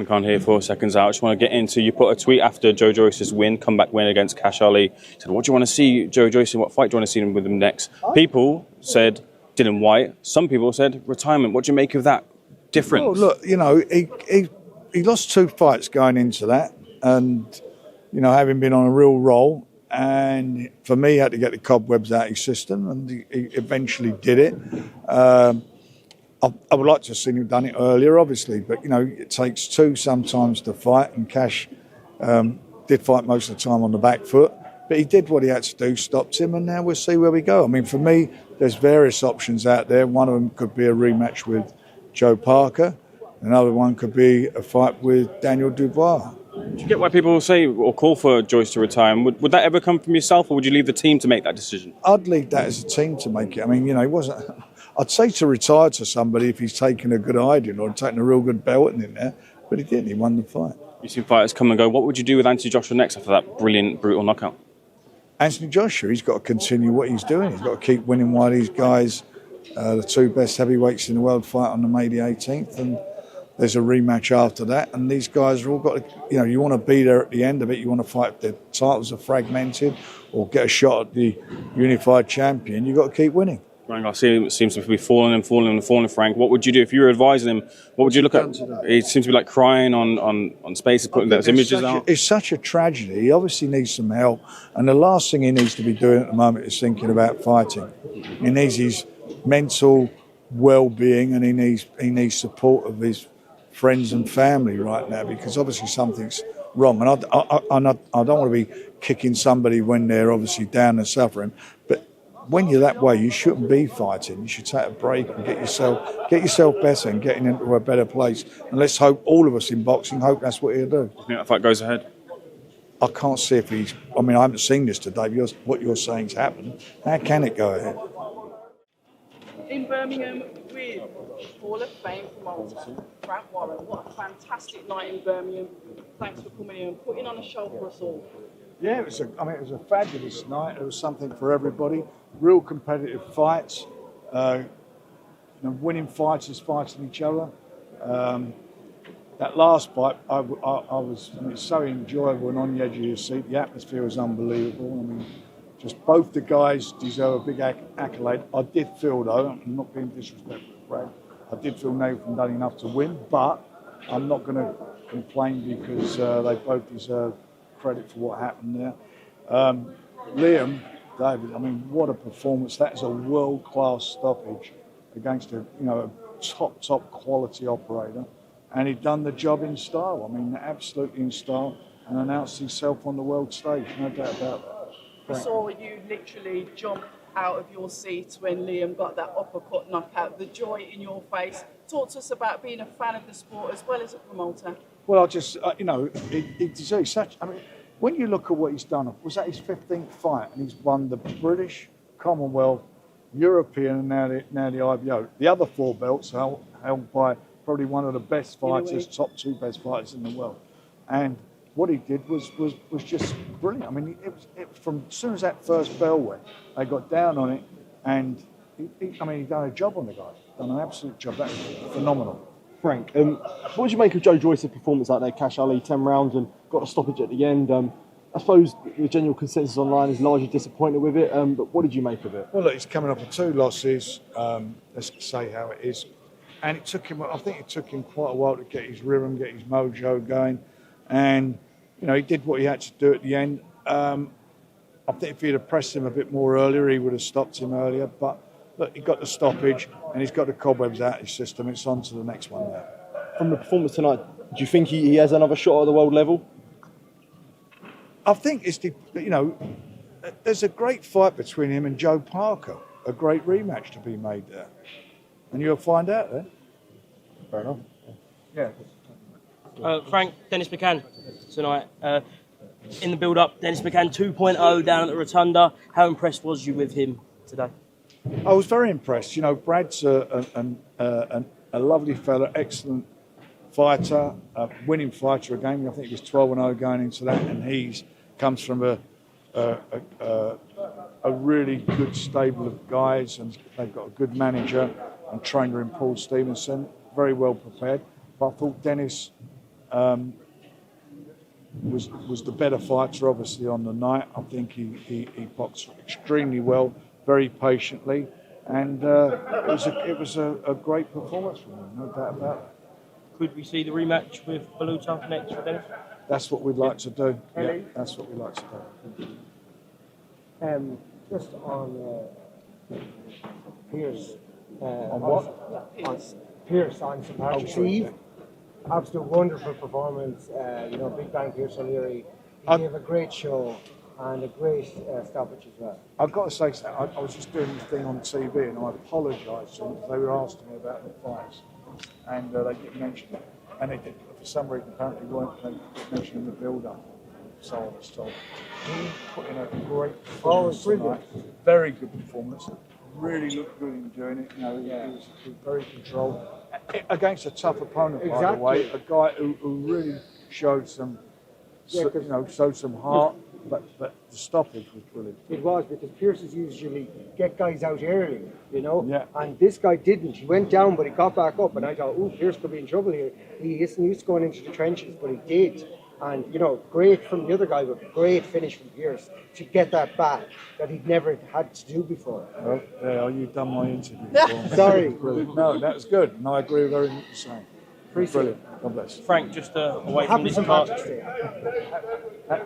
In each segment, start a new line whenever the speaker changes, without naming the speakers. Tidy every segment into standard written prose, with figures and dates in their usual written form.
Frank on here for Seconds Out. I just want to get into, you put a tweet after Joe Joyce's comeback win against Cash Ali. You said, what do you want to see Joe Joyce in? What fight do you want to see him with him next? People said Dylan White. Some people said retirement. What do you make of that difference?
Well, look, he lost 2 fights going into that, and having been on a real roll, and for me, he had to get the cobwebs out of his system, and he eventually did it. I would like to have seen him done it earlier, obviously, but it takes 2 sometimes to fight, and Cash did fight most of the time on the back foot, but he did what he had to do, stopped him, and now we'll see where we go. I mean, for me, there's various options out there. One of them could be a rematch with Joe Parker. Another one could be a fight with Daniel Dubois.
Do you get why people say or call for Joyce to retire? And would that ever come from yourself, or would you leave the team to make that decision?
I'd leave that as a team to make it. I mean, he wasn't... I'd say to retire to somebody if he's taken a good hiding or taken a real good belting in there, but he didn't. He won the fight.
You've seen fighters come and go. What would you do with Anthony Joshua next after that brilliant, brutal knockout?
Anthony Joshua, he's got to continue what he's doing. He's got to keep winning while these guys, the 2 best heavyweights in the world, fight on the May the 18th, and there's a rematch after that. And these guys are all got to, you want to be there at the end of it. You want to fight if the titles are fragmented or get a shot at the unified champion. You've got to keep winning.
Frank Garcia seems to be falling, Frank. What would you do if you were advising him? What would you look at? He seems to be like crying on Spaces, putting those images out.
It's such a tragedy. He obviously needs some help. And the last thing he needs to be doing at the moment is thinking about fighting. He needs his mental well-being, and he needs support of his friends and family right now, because obviously something's wrong. And I don't want to be kicking somebody when they're obviously down and suffering, but when you're that way, you shouldn't be fighting. You should take a break and get yourself better and getting into a better place. And let's hope, all of us in boxing, hope that's what he'll do.
I think that fight goes ahead.
I can't see if he's... I mean, I haven't seen this today. What you're saying's happened. How can it go ahead?
In Birmingham with Hall of Fame promoter Frank Warren. What a fantastic night in Birmingham. Thanks for coming in and putting on a show for us all.
Yeah, it was a fabulous night. It was something for everybody. Real competitive fights. Winning fighters fighting each other. That last fight, it was so enjoyable and on the edge of your seat. The atmosphere was unbelievable. I mean, just both the guys deserve a big accolade. I did feel, though, I'm not being disrespectful to Brad, I did feel Nathan done enough to win, but I'm not going to complain because they both deserve credit for what happened there. Liam, David, I mean, what a performance. That is a world-class stoppage against a top quality operator. And he'd done the job in style. I mean, absolutely in style, and announced himself on the world stage, no doubt about that.
I saw you literally jump out of your seat when Liam got that uppercut knockout, the joy in your face. Talk to us about being a fan of the sport as well as a promoter.
Well, I just, he deserves such... I mean, when you look at what he's done, was that his 15th fight? And he's won the British, Commonwealth, European, and now the IBO. The other 4 belts are held by probably one of the best fighters, top 2 best fighters in the world. And what he did was just brilliant. I mean, from as soon as that first bell went, they got down on it, and he done a job on the guy. Done an absolute job. That was phenomenal.
Frank, what did you make of Joe Joyce's performance out there? Cash Ali, 10 rounds and got a stoppage at the end. I suppose the general consensus online is largely disappointed with it, but what did you make of it?
Well, look, he's coming off of 2 losses. Let's say how it is. And I think it took him quite a while to get his rhythm, get his mojo going. And, he did what he had to do at the end. I think if he'd have pressed him a bit more earlier, he would have stopped him earlier. But look, he got the stoppage and he's got the cobwebs out of his system. It's on to the next one now.
From the performance tonight, do you think he has another shot at the world level?
I think there's a great fight between him and Joe Parker. A great rematch to be made there. And you'll find out then.
Fair enough.
Yeah.
Frank, Dennis McCann tonight. In the build-up, Dennis McCann 2.0 down at the Rotunda. How impressed was you with him today?
I was very impressed. Brad's a lovely fella, excellent fighter, winning fighter again. I think he was 12-0 going into that, and he comes from a really good stable of guys, and they've got a good manager and trainer in Paul Stevenson, very well prepared. But I thought Dennis was the better fighter, obviously, on the night. I think he boxed extremely well, very patiently, and it was a great performance from him, no doubt about it.
Could we see the rematch with Baluta next for Dennis?
That's what we'd like to do. Yeah, that's what we'd like to do.
Just on Pierce.
On what?
Pierce on St. Patrick's Eve. Absolute wonderful performance. Big Bang Pierce O'Leary. He gave a great show and a great stoppage as well.
I've got to say, I was just doing this thing on TV, and I apologise to them because they were asking me about the fights, and they didn't mention it. And they did, for some reason, apparently weren't they didn't mention in the build-up. So I was told. He put in a great performance tonight. Very good performance. Really looked good in doing it. He was very controlled against a tough opponent, by the way. A guy who really showed some, showed some heart. But the stoppage was brilliant.
It was, because Pierce's usually get guys out early,
Yeah.
And this guy didn't. He went down, but he got back up, and I thought, Pierce could be in trouble here. He isn't used to going into the trenches, but he did. And, great from the other guy, but great finish from Pierce to get that back that he'd never had to do before.
Well, you've done my interview.
Sorry.
Brilliant. No, that was good, and I agree with everything you're saying. Brilliant. God bless.
Frank, just away from
Happy
this
St.
card.
Patrick's Day.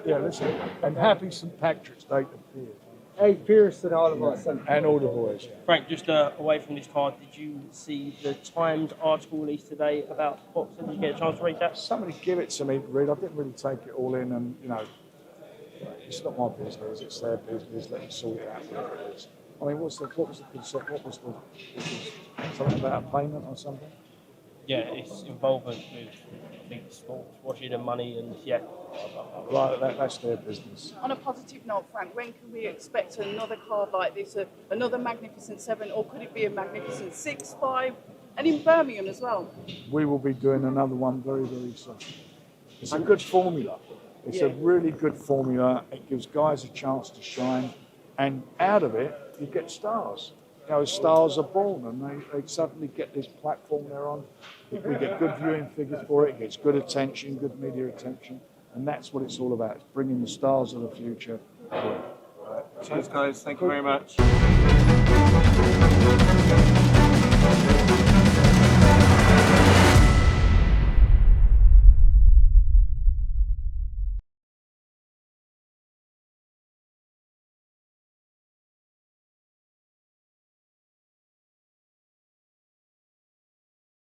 Yeah, listen, and happy St. Patrick's Day to Pierce.
Hey, Pierce and all of us.
And all the boys.
Frank, just away from this card, did you see the Times article released today about boxing? Did you get a chance to read that?
Somebody give it to me to read. I didn't really take it all in, and it's not my business. It's their business. Let them sort it out. Whatever it is. I mean, what was the concept? What was something about a payment or something?
Yeah, it's involvement with, I think, sports washing and money, and
Right, that's their business.
On a positive note, Frank, when can we expect another card like this, another Magnificent 7, or could it be a Magnificent 6, 5, and in Birmingham as well?
We will be doing another one very, very soon. It's a good formula. It's a really good formula. It gives guys a chance to shine, and out of it, you get stars. Stars are born, and they suddenly get this platform they're on. We get good viewing figures for it. It gets good attention, good media attention, and that's what it's all about. It's bringing the stars of the future.
Cheers, guys. Thank you very much.